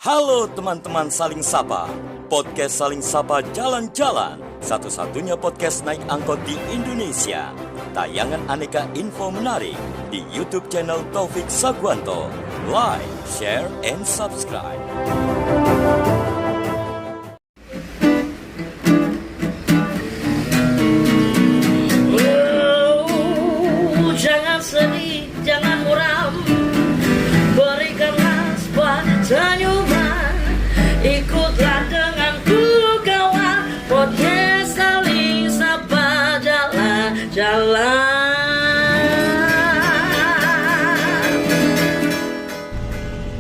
Halo teman-teman Saling Sapa, podcast Saling Sapa Jalan-Jalan, satu-satunya podcast naik angkot di Indonesia. Tayangan aneka info menarik di YouTube channel Taufik Sagwanto. Like, share, and subscribe. Jangan sedih, jangan muram, berikanlah sebuah senyuman. Ikutlah denganku kawan, podcast Saling Sapa Jalan-Jalan.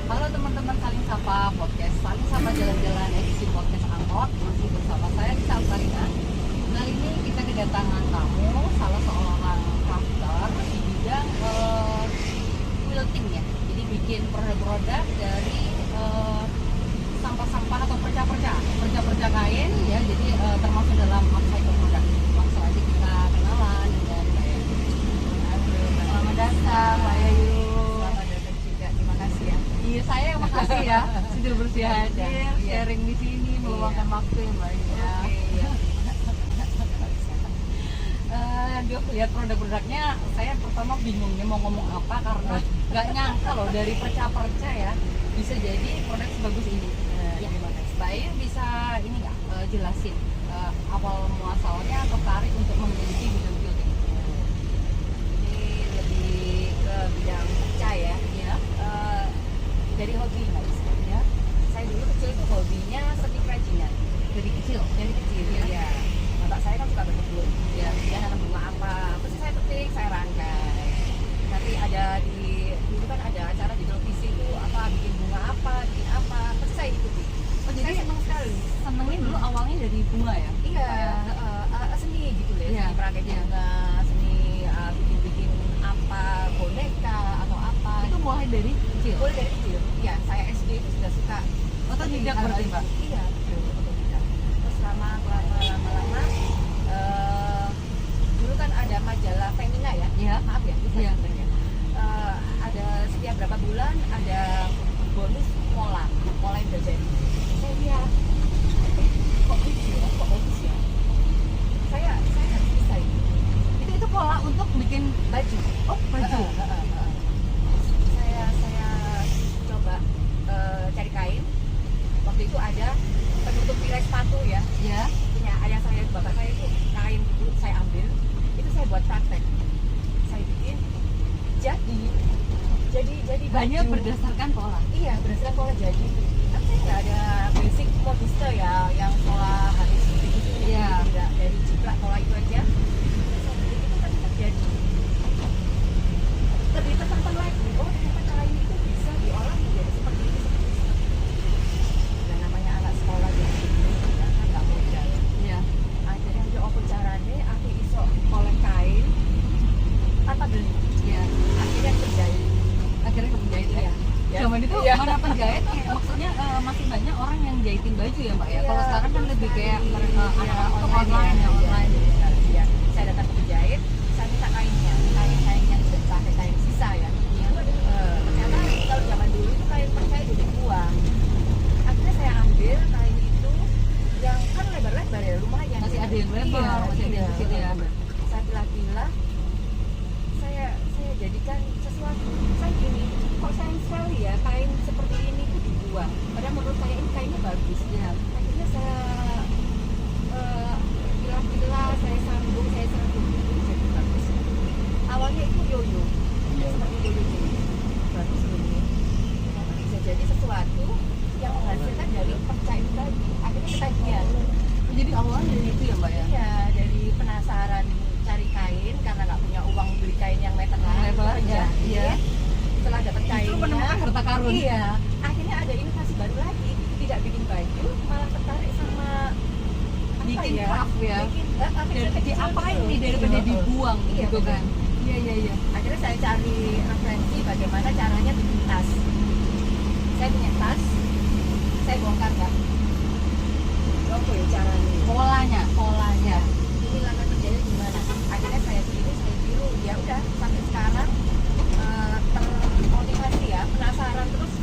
Halo teman-teman Saling Sapa, podcast Saling Sapa Jalan-Jalan edisi podcast angkot. Masih bersama saya Lisa Alfarina. Kali ini kita kedatangan tamu, salah seorang crafter di bidang quilting ya. Jadi bikin produk-produk dari sampah-sampah atau perca-perca kain ya. Jadi termasuk dalam upcycle produk. Langsung aja kita kenalan dengan Mbak Yayu. Selamat datang Mbak Yayu. Selamat datang juga, terima kasih ya. Iya, saya yang makasih ya sudah bersedia hadir, sharing di sini, meluangkan waktu ya Mbak Ida. Oke, ya. Dia lihat produk-produknya, saya pertama bingung nih mau ngomong apa karena nggak nyangka loh dari perca-perca ya bisa jadi produk sebagus ini. Ya. Gimana? Mbak Ida bisa ini nggak jelasin awal muasalnya tertarik untuk memiliki bidang quilting? Ini lebih ke bidang perca ya. Ya, Dari hobi Mbak Isa. ya, Saya dulu kecil itu hobinya seni kerajinan. dari kecil. Dari kecil Ya. ya. Bapak saya kan suka berkebun. Ya. Dia nanam bunga apa, terus saya petik, saya rangkai. Nanti ada dulu kan ada acara di televisi itu apa bikin bunga apa, bikin apa, terus saya ikuti. Oh, Saya jadi senang sekali. senengnya dulu awalnya dari bunga ya? Iya, Kayak- seni gitu ya, Iya, seni perangkai iya. bunga, seni bikin-bikin apa, boneka atau apa. Itu mulai dari kecil. Mulai dari kecil. Iya, saya SD itu sudah suka. Otodidak berarti, Mbak? Iya, betul, otodidak. Terus lama dulu kan ada majalah Femina ya. Iya. Maaf ya, bisa Iya. sebenarnya. Ada setiap berapa bulan ada bonus mola yang terjadi. Saya lihat, kok lucu ya, kok bagus ya. Saya harus bisa ini. Itu pola untuk bikin Baju. oh baju. Saya coba cari kain. Waktu itu ada penutup tirai sepatu ya. Ya. Punya ayah saya, bapak saya itu kain itu saya ambil. Itu saya buat praktek. Saya bikin jadi Banyak baju. berdasarkan pola. Iya, berdasarkan pola jadi. Kan saya nggak ada basic modiste ya, yang pola harus begitu. Iya. Tidak dari ciplak pola itu aja. Saya bikin itu kan terjadi. Lebih tertantang lagi. Oh, ternyata kain itu bisa diolah menjadi seperti ini. Dan namanya anak sekolah jadi kan nggak mudah. Iya. Akhirnya dia apa caranya? Aku iso oleh kain tanpa beli. Iya. Akhirnya terjadi. Akhirnya penjahit ya. Ya. Zaman itu Iya. mana penjahit kayak maksudnya masih banyak orang yang jahitin baju ya Mbak ya. Iya, Kalau sekarang kan betul lebih kayak sekali. mereka Iya, anak-anak tuh online online ya, ya. online. Iya. Saya datang ke penjahit, saya minta kainnya, kain yang sudah dipakai, kain sisa ya. Ternyata kalau zaman dulu itu kain perca itu dibuang. Akhirnya saya ambil kain itu yang kan lebar-lebar ya, lumayan. Masih ya. ada yang lebar, Iya, masih ada yang iya. kecil ya. Saya pilah-pilah, saya jadikan sesuatu. Saya gini, kok sayang sekali ya kain seperti ini tuh dibuang. Padahal menurut saya ini kainnya bagus. Iya. Akhirnya saya pilah-pilah, saya sambung itu jadi bagus. Awalnya itu yoyo, seperti yoyo ini, bagus ini. Ternyata bisa jadi sesuatu yang menghasilkan dari perca itu tadi. Akhirnya ketagihan. Jadi awalnya dari itu ya Mbak ya. Iya, dari penasaran cari kain karena nggak punya uang beli kain yang meteran. Lebar, ya. Iya. Setelah dapat Justru kainnya, menemukan harta karun. iya, akhirnya ada inovasi baru lagi. Tidak bikin baju, malah tertarik sama apa Bikin ya? craft ya. Bikin, Dan kecil diapain dulu. nih daripada Iya. dibuang Iya, gitu betul. kan. Iya iya iya. Akhirnya saya cari referensi bagaimana caranya bikin tas. Saya punya tas, saya bongkar kan. Apa ya caranya? Polanya. Ini langkah kerjanya gimana? Akhirnya saya tiru, ya udah sampai sekarang termotivasi ya, penasaran terus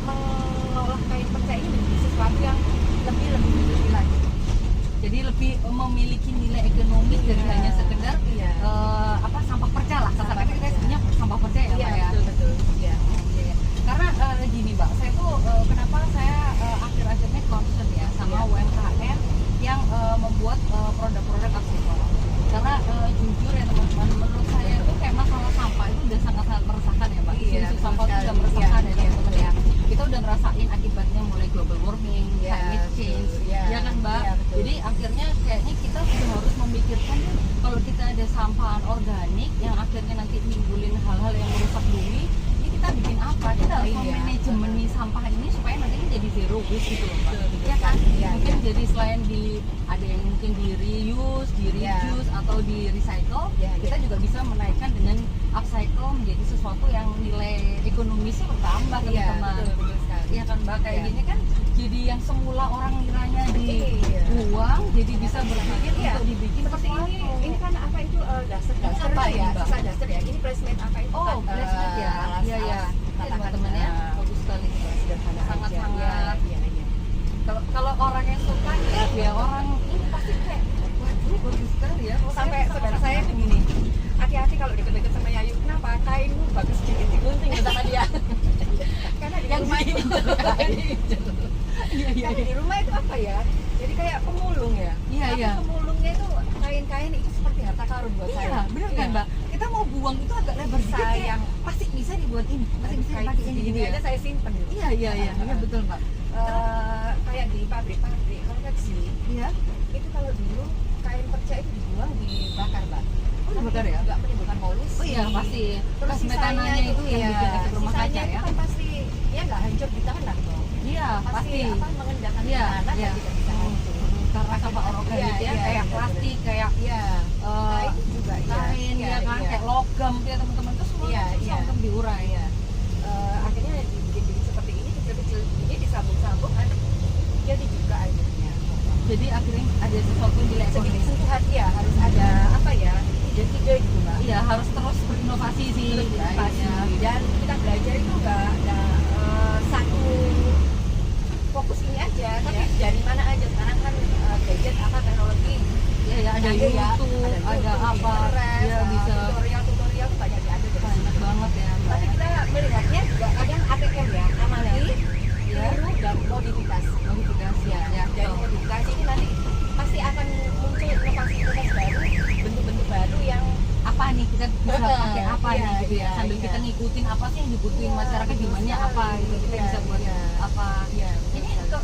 mengolah kain percaya ini menjadi sesuatu yang lebih lagi. Jadi lebih memiliki nilai ekonomis dari Iya. hanya sekedar Iya. sampah perca lah. Sampah Kasarnya kita perca. sebenarnya sampah perca ya, Iya, Mbak ya. betul. Iya. Iya. Karena gini Mbak, saya tuh kenapa saya akhir-akhirnya concern ya sama Iya. UMKM yang membuat produk-produk aksesor. Karena jujur ya teman-teman, menurut saya itu kayak masalah sampah itu udah sangat-sangat meresahkan ya Mbak. Iya, Isu sampah itu betul udah sekali. meresahkan Iya, ya teman-teman iya. ya. Kita udah ngerasain akibatnya mulai global warming, Iya, climate change, betul. Iya. ya kan Mbak. Iya, betul. Jadi akhirnya kayaknya kita sudah harus memikirkan kalau kita ada sampahan organik yang akhirnya nanti nimbulin hal-hal yang merusak bumi, ini kita bikin apa? Kita harus Iya. memanajemeni sampah ini supaya nanti ini jadi zero waste gitu loh Mbak. Betul, Ya kan? iya, Mungkin iya. jadi selain ada yang mungkin di reuse, di Iya. reduce atau di recycle, Iya, kita iya. juga bisa menaikkan dengan upcycle menjadi sesuatu yang nilai ekonomisnya bertambah Iya, teman-teman. betul sekali. Iya kan Mbak, kayak Iya. gini kan jadi yang semula orang ngiranya Iya. dibuang jadi bisa berpikir Iya. untuk dibikin Seperti ini kan apa itu daster apa itu ya, ya, Mbak? sisa daster ya. Ini placement apa itu Oh, kan? placement ya. Iya, iya. Iya, teman-teman ya. Bagus sekali. Sederhana Sangat-sangat. Iya. Kalau orang yang suka ya orang ini pasti kayak waduh bagus sekali ya. Oh, Sampai saya saudara sama-sama. saya begini, hati-hati kalau deket-deket sama Yayu. Kenapa? Kainmu bagus sedikit digunting sama dia. Karena di yang rumah di itu Iya, iya, karena iya. di rumah itu apa ya? Jadi kayak pemulung ya. Iya, Tapi iya. pemulungnya itu kain-kain itu seperti harta karun buat saya. Iya, benar kan Mbak? Kita mau buang itu agak lebar sedikit kayak, Sayang. pasti bisa dibuat ini, pasti bisa Kain dipakai ini segini gitu ya. aja saya simpen. Iya, iya, iya, iya betul Mbak. Kayak di pabrik-pabrik konveksi Iya. itu kalau dulu kain perca itu dibuang dibakar, Mbak. Oh, dibakar ya? Nggak menimbulkan polusi. Oh iya pasti. Terus Gas sisanya metananya itu yang iya, bikin efek rumah sisanya kaca itu ya. kan pasti ya nggak hancur di tanah dong. Iya pasti. Apa mengendapkan di Iya, tanah iya. dan tidak bisa hancur. Karena sampah organik Iya, ya, iya, kayak iya, plastik, kayak Iya. Kain juga iya. kain Iya, ya kan, iya. kayak logam ya teman-teman itu semua Iya, susah iya. untuk diurai. Iya. Akhirnya dibikin seperti ini kecil-kecil ini disambung-sambung kan jadi juga akhirnya. Jadi akhirnya ada sesuatu yang nilai Sedikit ekonomis. sentuhan ya harus ada apa ya ide-ide gitu, Mbak. Iya harus terus berinovasi sih. Terus Ya, inovasi. iya. Dan kita belajar itu nggak satu fokus ini aja, tapi Iya. dari mana aja sekarang kan gadget apa teknologi Iya ya, ada canggih ya, YouTube, ada apa, Pinterest, ya bisa tutorial tuh banyak diambil dari banyak situ. banget ya. Mbak. Tapi kita melihatnya juga kadang ATM ya, amati, Iya. tiru dan modifikasi. Modifikasi Ya, ya. dari modifikasi ini nanti pasti akan muncul inovasi-inovasi baru, bentuk-bentuk baru yang Apa nih kita bisa pakai apa Iya, nih gitu ya, iya, sambil iya. kita ngikutin apa sih yang dibutuhin Iya, masyarakat betul demandnya sekali. apa gitu, kita Iya, bisa buat iya. apa. Iya, betul Ini sekali. untuk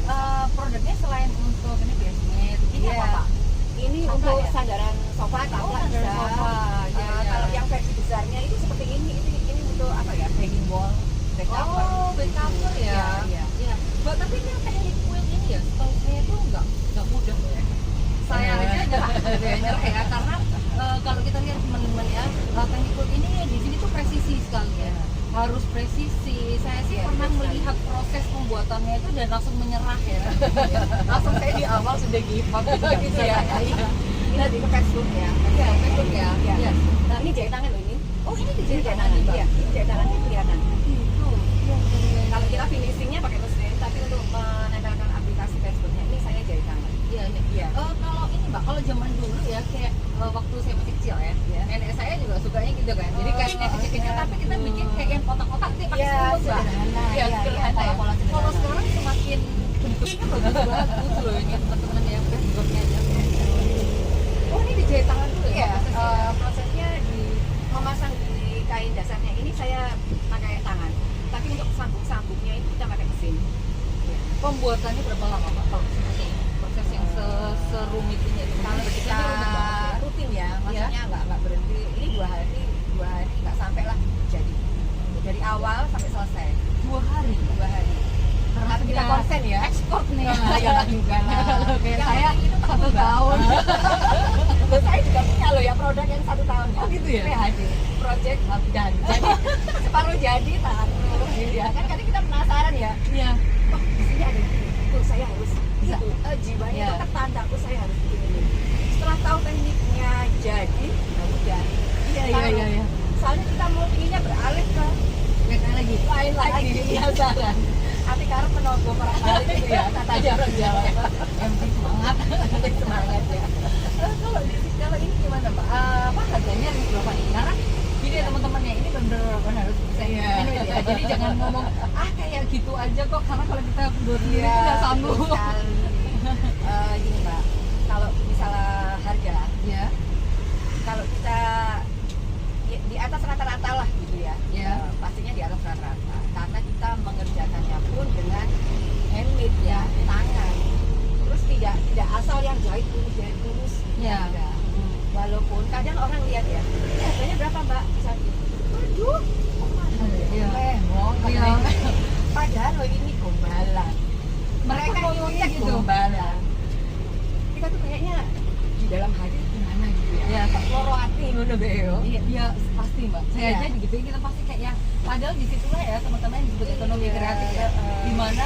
produknya selain untuk ini basement, ini Iya. apa Pak? ini Sofa untuk ya? sandaran sofa, Oh, tablet sandaran bisa. sofa. Iya, iya. Kalau yang versi besarnya itu seperti ini untuk apa ya, hanging wall, back cover. Oh, back cover ya. Iya, iya. Iya. Mbak, tapi kan teknik quilt ini ya, setahu saya tuh nggak mudah loh ya. Saya aja nyerah ya, karena kalau kita lihat teman-teman ya, teknik quilt ini di sini tuh presisi sekali ya. Harus presisi. Saya sih Iya, pernah betul sekali. melihat proses pembuatannya itu dan langsung menyerah ya. Langsung saya di awal sudah give up Gitu ya. Iya. Ini di Facebook ya. Iya, Facebook ya. Iya. Iya. Nah, ini jahit tangan loh ini. Oh, ini Ini dijahit jahit tangan nih, Mbak. Iya, ini jahit tangannya kelihatan. Gitu. Iya, iya. Kalau kita finishingnya pakai mesin, tapi untuk menempelkan aplikasi Facebooknya ini saya jahit tangan. Iya, iya. Iya. Kalau ini Mbak, kalau zaman dulu ya kayak waktu saya masih kecil ya, Iya. nenek saya juga sukanya gitu kan. Jadi kayak nenek kecil-kecil tapi kita bikin kayak yang kotak-kotak nih pakai Iya, spidol, Mbak. sederhana. Iya, Iya, sederhana iya, ya. pola-pola sederhana. Kalau sekarang semakin bentuknya bagus loh ini teman-teman ya, Facebooknya aja. Oh, ini dijahit tangan dulu ya? Iya, prosesnya? prosesnya memasang di kain dasarnya ini saya pakai tangan. Tapi untuk sambung-sambungnya itu kita pakai mesin. Pembuatannya berapa lama Pak? Kalau seperti ini? Proses yang serumit ini itu. Kalau Berarti kita ini rumit banget ya. rutin ya, maksudnya nggak berhenti. Ini 2 hari nggak sampai lah jadi. Dari awal sampai selesai 2 hari. 2 hari. Karena Tapi kita sudah konsen ya. ekspor nih. Ya nggak juga lah. Kayak Yang saya penting itu 1 tahun. Loh, saya juga punya loh ya produk yang 1 tahun. Oh, gitu ya? PHD, project dan jadi separuh jadi taruh gitu ya. Kan kadang kita penasaran ya. Iya. Oh, di sini ada gini. Tuh saya harus Bisa. itu jiwanya Iya. itu ketanda. Oh, saya harus bikin ini. Setelah tahu tekniknya jadi, ya udah. Iya, Taruh. iya, iya. Soalnya kita mau pinginnya beralih ke Lihat lagi. lain lagi. Penasaran. Ati karep menogo para balik. ya, katanya orang Jawa yang penting semangat, semangat ya. Kalau ini gimana Mbak? Apa harganya berapa nih? Karena gini ya teman-teman ya, ini bener-bener harus bisa ini ya. Jadi jangan ngomong kayak gitu aja kok, karena kalau kita berdiri nggak sanggup. Gini Mbak, kalau misalnya harga Ya, kalau kita di atas rata-rata lah gitu ya, Ya. pastinya di atas rata-rata karena kita mengerjakannya pun dengan handmade ya, tangan, terus tidak asal yang jahit lurus Ya. enggak. Walaupun kadang orang lihat ya, ini harganya berapa Mbak? Misalnya, aduh Iya. mewah Iya. padahal loh ini gombalan, mereka Mereka nyontek gitu. gombalan, kita tuh kayaknya di dalam hati gimana gitu ya, Ya. loro hati ngono be yo. Iya pasti Mbak. Saya Iya. aja gitu kita pasti kayak ya. Padahal di situlah ya teman-teman yang disebut ekonomi Iya, kreatif ya, di mana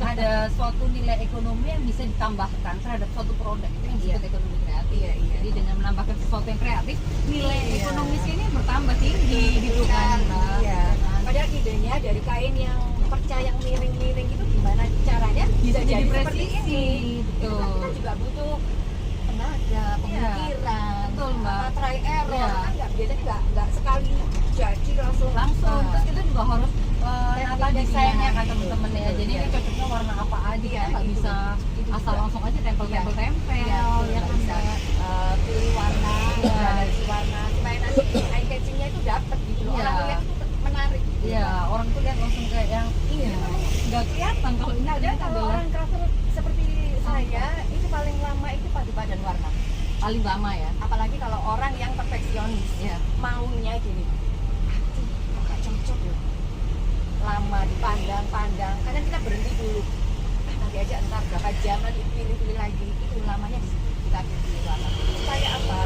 ada suatu nilai ekonomi yang bisa ditambahkan terhadap suatu produk itu yang disebut Iya. ekonomi kreatif. Iya, iya. Jadi dengan menambahkan sesuatu yang kreatif, nilai Iya. ekonomis ini bertambah tinggi gitu kan. Mbak. Iya. Padahal idenya dari kain yang perca yang miring-miring itu gimana caranya Bisa jadi seperti presisi. ini. Itu kan kita juga butuh tenaga, pemikiran, Betul, Mbak. try error. Iya. Kan biasanya nggak sekali jadi langsung. Terus kita juga harus nata Tekniknya desainnya kan gimana, teman-teman ya. Jadi iya. ini cocoknya warna apa aja, Iya, kita nggak itu. bisa Itu asal juga. langsung aja tempel-tempel Iya, ya kan bisa Mbak? pilih warna, Iya. gradasi warna supaya nanti eye catchingnya itu dapat gitu loh. Iya. Orang lihat itu menarik. Gitu. Iya, orang tuh lihat langsung kayak yang Iya. nggak kelihatan kalau ini Ada ternyata kalau adalah orang crafter seperti saya itu paling lama itu paduan warna. paling lama ya. Apalagi kalau orang yang perfeksionis, Iya. maunya gini, aduh kok gak cocok ya. Lama dipandang-pandang, kadang kita berhenti dulu. Nanti aja ntar berapa jam nanti pilih-pilih lagi. Itu lamanya di situ kita pilih warna. Supaya apa?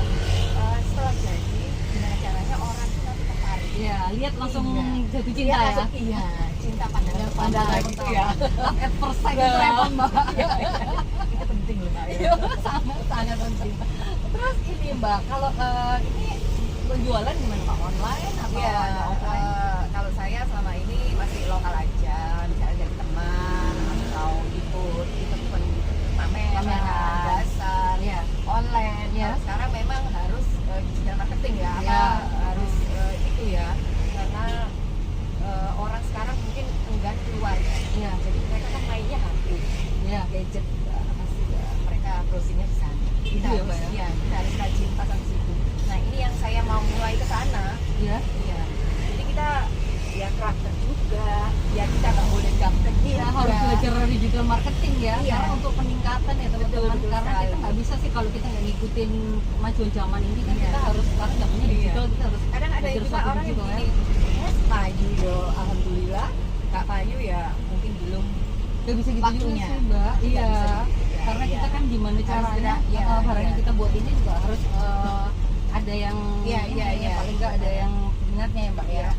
Setelah jadi, gimana caranya orang itu nanti tertarik. Iya, lihat langsung Iya. jatuh Iya, cinta ya. langsung, iya, cinta pandangan Pandangan gitu ya. Love at first sight itu Nah. emang Mbak. Itu penting loh Mbak. Iya, sangat penting. Terus ini Mbak, kalau ini penjualan gimana Pak? Online atau Iya, ada offline? kalau saya selama ini masih lokal aja, misalnya dari teman atau ikut event pameran, Pameran. dasar, Iya. online. Iya. Kalau sekarang memang harus digital marketing ya, Iya. harus itu ya, karena orang sekarang mungkin enggan keluar ya. Iya. Jadi mereka kan mainnya HP, Iya. gadget, pasti mereka browsingnya di sana. Itu ya, Mbak, ya? Iya, kita harus rajin pasang di situ. Nah ini yang saya mau mulai ke sana. Iya. Iya. Jadi kita ya crafter juga, ya kita nggak boleh gaptek juga. Kita harus belajar digital marketing ya, Iya. karena untuk peningkatan ya teman-teman. Betul Karena sekali. kita nggak bisa sih kalau kita nggak ngikutin kemajuan zaman ini kan Iya. kita harus sekarang zamannya Iya. digital, kita harus Kadang ada belajar juga sesuatu orang yang digital gini, payu yo, alhamdulillah. Nggak payu ya mungkin belum. Gak bisa gitu juga Waktunya. sih Mbak. Nggak Iya. bisa gitu, ya. Karena Iya. kita kan gimana Harus caranya gerak, iya, barang yang iya. kita buat ini juga harus ada yang Iya, ini iya, ya, iya. paling nggak ada yang minatnya ya Mbak ya. Iya.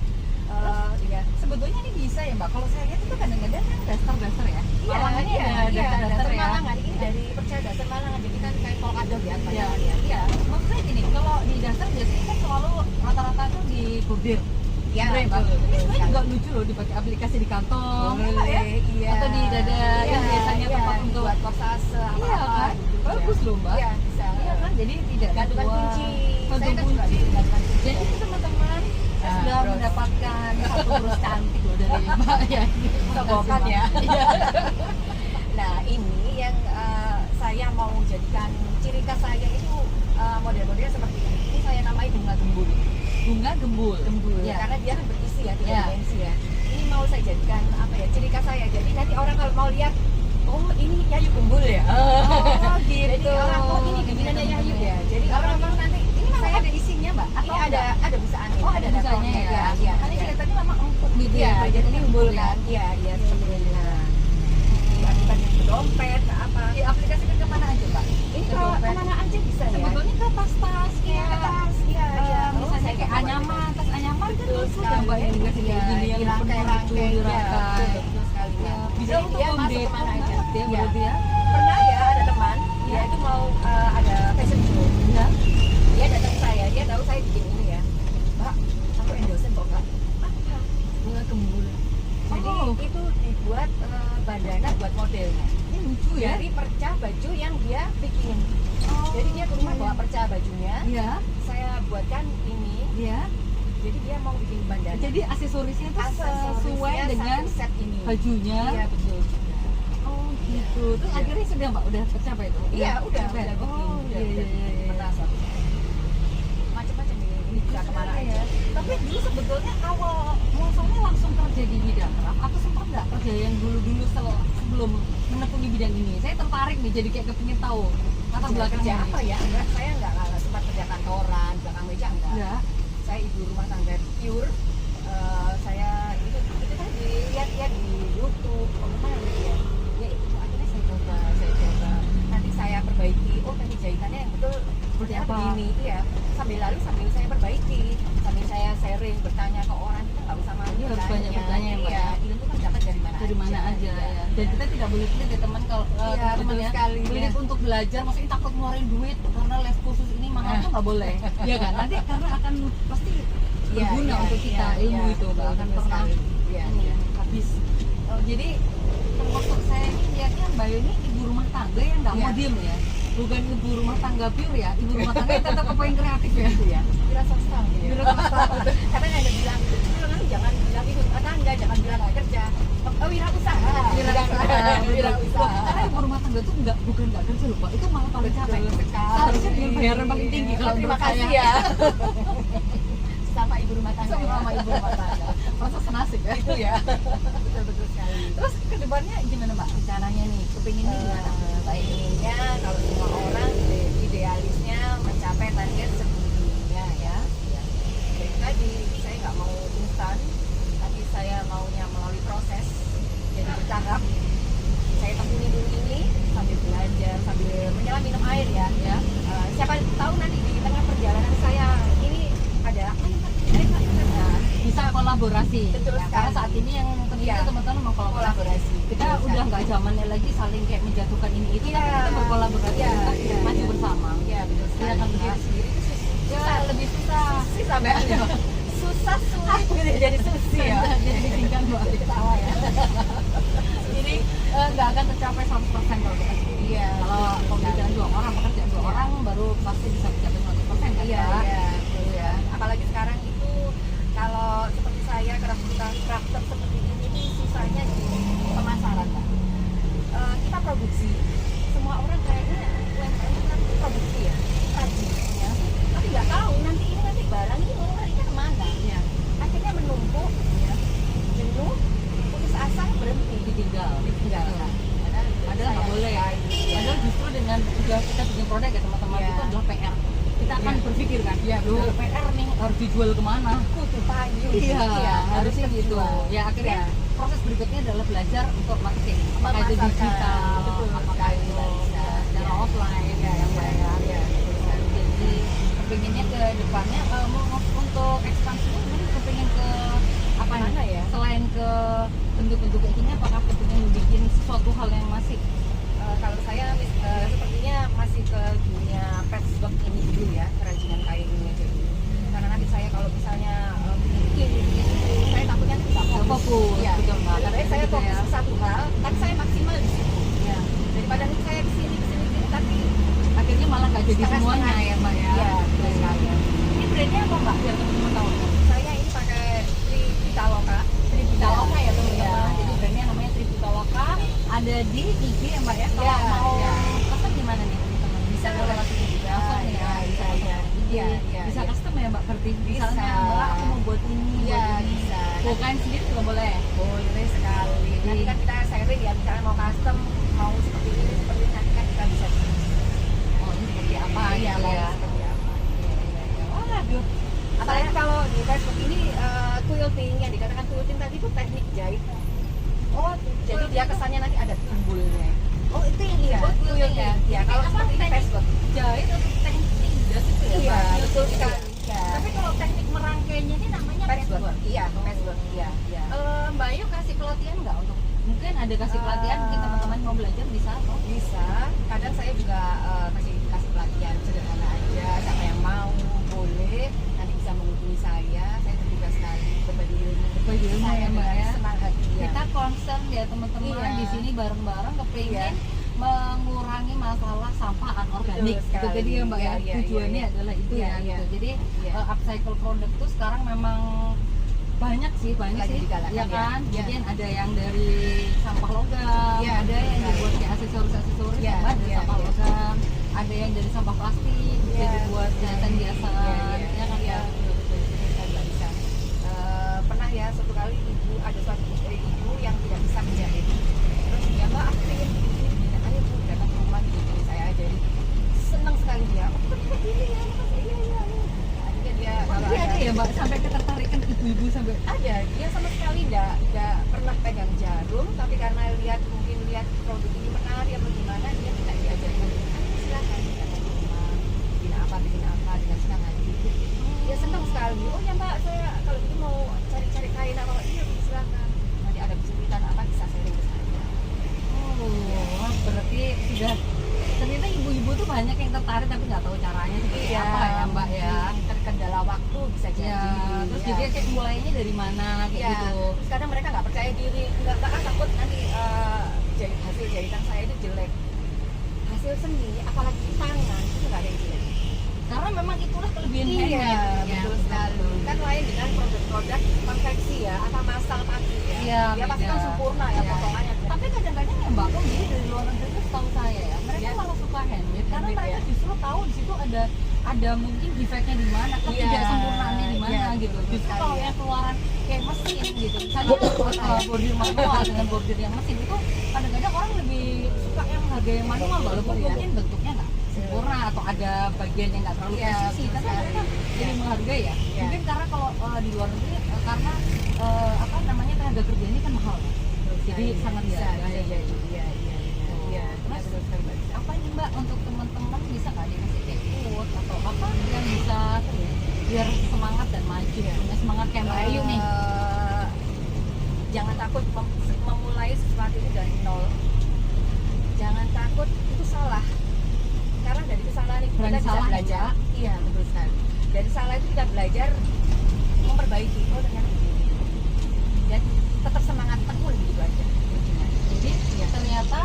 Iya. Sebetulnya ini bisa ya Mbak. Kalau saya lihat itu kadang-kadang kan daster-daster ya. Iya, Malangan ini ada daster-daster dasar ya. Malangan. Ini dari percaya dasar Malangan. Jadi kan kayak polkadot ya, Iya. panjangan ya. Iya. Maksudnya gini, kalau di daster biasanya kan selalu rata-rata tuh di bordir. Iya, Spray, Mbak. betul, Ini betul sebenarnya sekali. juga lucu loh dipakai aplikasi di kantong. Boleh, ya, Mbak, ya? iya. Atau di dada yang biasanya tempat untuk buat kosase Iya kan? Bagus loh Mbak. Iya, bisa. Iya kan? Jadi tidak Gantungan dibuang. kunci. Gantung Saya kan suka kunci. bikin gantungan kunci. Jadi teman-teman Nah, sudah terus. mendapatkan satu bros cantik loh dari Mbak ya. Sogokan ya. Iya. Nah ini yang saya mau jadikan ciri khas saya itu model-modelnya seperti ini. Ini saya namai bunga gembul. Bunga gembul. Ya, karena dia kan berisi ya, tiga Ya. dimensi ya. Ini mau saya jadikan apa ya, ciri khas saya. Jadi nanti orang kalau mau lihat, oh ini Yayu gembul ya. Oh gitu. Jadi orang oh ini bikinannya Yayu ya. Jadi orang memang nanti ini memang saya ada isinya Mbak? ini Atau ada busaannya. Oh ada busanya datornya, ya. Iya. Kan ini kelihatannya memang empuk gitu Iya, ya. jadi ini gembul ya. kan. Iya, iya seperti ini. Nah, diartikan ke dompet, ke apa? Diaplikasikan ke mana aja Pak? Ini Ke kalau dompet. kemana aja bisa ya. Sebetulnya ke tas-tas Iya, kayak tas, iya, iya. misalnya saya kayak bawa anyaman, tas anyaman kan Betul lucu sekali. kan Mbak ini dikasih kayak gini yang dirangkai-rangkai, lucu, ya, dirangkai. betul sekali. Ya, bisa Jadi untuk dia home masuk decor kemana aja. banget ya Iya. berarti ya. Pernah ya ada teman, dia itu mau ada fashion show. Ya. Dia datang ke saya, dia tahu saya bikin ini ya. Mbak, aku endorse kok Mbak. Apa? Bunga gembul. Jadi Oh. itu dibuat bandana buat modelnya. dari perca baju yang dia bikinin. Jadi dia ke rumah bawa perca bajunya, Iya. saya buatkan ini. Iya. Jadi dia mau bikin bandana. Jadi aksesorisnya tuh sesuai dengan satu set ini. bajunya. Iya betul. Oh gitu. Terus Iya. akhirnya sudah Mbak udah tercapai itu? Iya udah tercapai? bikin. Oh Udah iya. pernah suatu saat. Macam-macam ini bisa kemana aja. Tapi dulu sebetulnya awal muasalnya langsung kerja di bidang craft atau sempat nggak kerja yang dulu sebelum menekuni bidang ini? Saya tertarik nih, jadi kayak kepingin tahu latar Kerja belakangnya. apa ya? Enggak, saya enggak sempat kerja kantoran, belakang meja enggak. Enggak. Saya ibu rumah tangga pure. Saya itu kan dilihat-lihat di YouTube, mana ya? Ya itu akhirnya saya coba. Nanti saya perbaiki. Oh, teknik jahitannya yang betul Seperti apa? begini, iya. Sambil saya perbaiki, sambil saya sharing, bertanya ke orang, kita nggak usah malu. Iya, harus banyak bertanya ya, Mbak, Iya, ya. ilmu kan dapat dari mana Aja Iya. ya. Dan kita tidak boleh pelit ya teman, kalau Iya, teman betul ya sekali, pelit ya. untuk belajar, maksudnya takut ngeluarin duit karena les khusus ini mahal tuh nggak boleh. Iya kan? Nanti karena akan pasti Iya, berguna iya, untuk kita iya, ilmu iya, itu nggak akan betul pernah sekali. Iya, ini iya. habis. Jadi termasuk saya ini lihatnya Mbak Yuni ibu rumah tangga yang nggak Iya. mau diem ya, bukan ibu rumah tangga pure ya, ibu rumah tangga yang tetap kepengen kreatif ya. Gitu ya. Wira swasta gitu ya. Wira swasta. Karena ada bilang, jangan bilang ibu rumah tangga, jangan bilang nggak kerja. Oh, wira usaha. Wira usaha. Karena ibu rumah tangga tuh bukan nggak kerja lupa, itu malah paling capek. Betul sekali. Seharusnya dengan bayaran paling tinggi kalau Terima menurut saya. kasih ya. Sama ibu rumah tangga. Sama ibu rumah tangga. Masa senasib ya. Itu ya. Betul sekali. Terus kedepannya gimana Mbak rencananya nih? Kepinginnya gimana? Inginnya kalau semua orang idealisnya mencapai target sebelumnya ya. Jadi tadi saya nggak mau instan, tapi saya maunya melalui proses, jadi bertahap. Saya tekuni dulu ini sambil belajar, sambil menyelam minum air ya. Siapa tahu nanti di tengah perjalanan saya ini ada Bisa kolaborasi. Betul Ya, sekali. karena saat ini yang penting Iya. itu teman-teman mau kolaborasi. Kita Betul udah sekali. nggak zamannya lagi saling kayak menjatuhkan ini itu, Iya. tapi kita berkolaborasi, Iya, kita iya. maju bersama. Iya betul sekali. Iya kan, Berdiri Mbak? sendiri itu Ya, lebih susah. susah sampai susah sulit gitu ya, jadi susi ya. Jadi disingkat Mbak. Jadi ketawa ya. Jadi nggak akan tercapai 100% kalau kita sendiri. Iya. Kalau pemikiran dua orang, pekerjaan dua orang baru pasti bisa mencapai 100% kan? Iya, Mbak? iya, betul ya. Apalagi sekarang itu kalau seperti saya crafter seperti ini susahnya di pemasaran, Mbak. Kita produksi. Semua orang kayaknya UMKM kan produksi ya, rajin ya. Tapi nggak tahu nanti barang ini mau larinya kemana. Iya. Akhirnya menumpuk, ya. Jenuh, putus asa, berhenti. Padahal Ditinggalkan. nggak sayang boleh. sekali. Padahal justru dengan sudah kita bikin produk ya teman-teman, Iya. itu adalah PR. Kita akan Iya. berpikir kan, Iya, "Loh, betul. PR nih harus dijual kemana?" Kutu payung. Iya, harusnya gitu. terjual. Ya akhirnya Iya. proses berikutnya adalah belajar untuk marketing. Apakah itu Memasarkan. digital, Betul apakah sekali, itu Mbak Lisa. secara Iya. offline, Iya, yang iya, banyak. iya, betul sekali. Jadi kepinginnya ke depannya untuk ekspansinya mungkin kepingin ke apa nih? Mana ya? Selain ke bentuk-bentuk kayak gini, apakah kepingin bikin sesuatu hal yang masih Kalau saya sepertinya masih ke dunia patchwork ini dulu ya, kerajinan kain ini aja dulu. Karena nanti saya kalau misalnya bikin saya takutnya nanti nggak nggak fokus? Iya. Betul Mbak. Lebih baik saya Gitu fokus ya. ke satu hal, tapi saya maksimal di situ. Ya. Daripada nanti saya kesini, tapi Akhirnya malah nggak jadi setengah-setengah. semuanya ya Mbak ya. Iya, betul sekali. Ini brandnya apa Mbak? Biar teman-teman tahu. Saya ini pakai Tripitaloka. Tripitaloka ya teman-teman. Iya. Jadi brandnya namanya Tripitaloka. Ada di IG ya Mbak ya. Kalau Iya, mau iya. custom gimana nih teman-teman? Bisa Iya. lewat IG juga. Langsung nih ya. Iya, Bisa iya, lewat IG. iya, iya, Bisa iya. custom ya Mbak Kerti. Bisa. Misalnya Mbak aku mau buat ini, Iya, buat ini. bisa. Mau kain sendiri juga boleh. Boleh sekali. Nanti kan kita sharing ya, misalnya mau custom, mau seperti ini, nanti kan kita bisa. Oh ini seperti apa Iya, gitu mau ya. seperti apa. Waduh. Apalagi kalau di Facebook ini quilting, yang dikatakan quilting tadi itu teknik jahit. Oh, Jadi dia kesannya nanti ada timbulnya. Oh itu yang Iya, dibuat quilting ya? Iya, kalau Apa, seperti ini teknik Facebook. jahit atau teknik jas itu ya Iya, Mbak? betul Quilting sekali. ya? Iya. Tapi kalau teknik merangkainya ini namanya Facebook. patchwork. Iya, Facebook. Iya, iya. Mbak Ayu kasih pelatihan nggak untuk mungkin ada kasih pelatihan mungkin teman-teman mau belajar bisa atau Bisa. Kadang saya juga kasih pelatihan sederhana aja. Siapa yang mau boleh. Nanti bisa menghubungi saya. Saya terbuka sekali berbagi ilmu. Berbagi ilmu Saya ya, Mbak, dengan ya. senang hati. Ya. kita concern ya teman-teman Iya. di sini bareng-bareng kepingin Iya. mengurangi masalah sampah anorganik. Betul Itu sekali. tadi ya Mbak ya. Iya, Tujuannya iya. adalah itu Iya, ya iya. gitu. Jadi Iya. upcycle product tuh sekarang memang banyak sih Lagi digalakan ya ya. kan. Iya. Jadi ada yang dari sampah logam, Iya, ada yang betul. dibuat kayak aksesoris Iya, Mbak, dari iya, sampah iya. logam, ada yang dari sampah plastik bisa Iya, dibuat iya, jahitan iya. biasa, ya kan ya. Betul sekali Mbak Lisa. Pernah ya suatu kali ada suatu ibu yang tidak bisa menjahit. Terus ya Mbak, aku pengen begini. Ayo Bu, datang ke rumah gini saya ajarin. Senang sekali dia. Oh, begini ya, iya. Akhirnya dia kalau Tapi ada ya Mbak sampai ketertarikan ibu-ibu sampai ada, dia sama sekali enggak pernah pegang jarum, tapi karena mungkin lihat produk ini menarik atau gimana, dia minta diajarin. Ayo silakan, datang ke rumah, bikin apa, dikasih ngaji. Dia senang sekali. Oh ya Mbak, saya kalau gitu mau cari-cari kain apa, iya Bu, silakan. Nanti ada kesulitan apa bisa sharing ke saya. oh, berarti sudah ternyata ibu-ibu tuh banyak yang tertarik tapi nggak tahu caranya seperti apa ya Mbak ya. Terkendala waktu bisa jadi. Ya, terus Ya. juga kayak mulainya dari mana kayak Iya, gitu. terus kadang mereka nggak percaya diri, nggak takut nanti hasil jahitan saya itu jelek. Hasil seni, apalagi di tangan itu nggak ada yang jelek. Karena memang itulah kelebihan Iya, handmade. betul sekali. Kan lain dengan produk-produk konveksi ya, atau masal pagi ya. Iya, Dia pasti kan beda. sempurna ya Iya. potongannya. Tapi kadang-kadang ya Mbak, kok jadi dari luar negeri itu setahu saya ya, mereka Iya. malah suka handmade karena Handmade, mereka ya. justru tahu di situ ada mungkin defeknya di mana, ketidaksempurnaannya di mana Iya, gitu. betul Justru sekali, kalau ya. yang keluaran kayak mesin gitu, misalnya bordir manual dengan bordir yang mesin itu kadang-kadang orang lebih suka yang harga yang manual walaupun Iya. mungkin bentuknya nggak sempurna atau ada bagian yang nggak terlalu Iya, presisi, betul tapi sekali. mereka jadi Iya. menghargai ya. Iya. Mungkin karena kalau di luar negeri karena apa namanya tenaga kerja ini kan mahal ya. Jadi sangat dihargai. Iya. Terus Betul sekali, Mbak. apa nih Mbak untuk teman-teman bisa nggak dikasih kayak quote atau apa yang bisa biar semangat dan maju, punya semangat kayak Mbak Ayu nih. Jangan takut memulai sesuatu itu dari nol. Jangan takut itu salah. Karena dari kesalahan itu Berani kita bisa salah ya, belajar. Mbak? Iya, betul sekali. Dari salah itu kita belajar memperbaiki. Oh ternyata begini. Dan tetap semangat tekun gitu aja. kuncinya. Jadi ternyata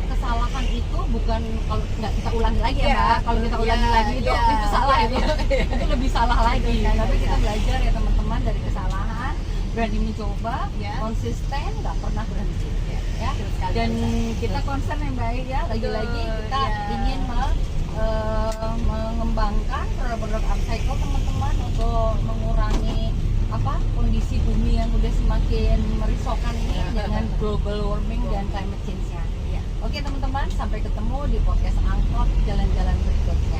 kesalahan itu bukan kalau nggak kita ulangi lagi ya Iya. Mbak. Kalau kita ulangi Iya, lagi itu iya. itu salah Iya, itu. iya. Itu lebih salah lagi. Betul sekali, Tapi kita iya. belajar ya teman-teman dari kesalahan, berani mencoba, Iya. konsisten, nggak pernah berhenti. Ya. Betul sekali, Dan Mbak. kita concern yang baik ya. Lagi-lagi Betul, kita iya. ingin mengembangkan produk-produk upcycle teman-teman untuk mengurangi kondisi bumi yang udah semakin merisaukan ini dengan global warming dan climate change-nya. Iya. Oke teman-teman, sampai ketemu di podcast Angkot jalan-jalan berikutnya.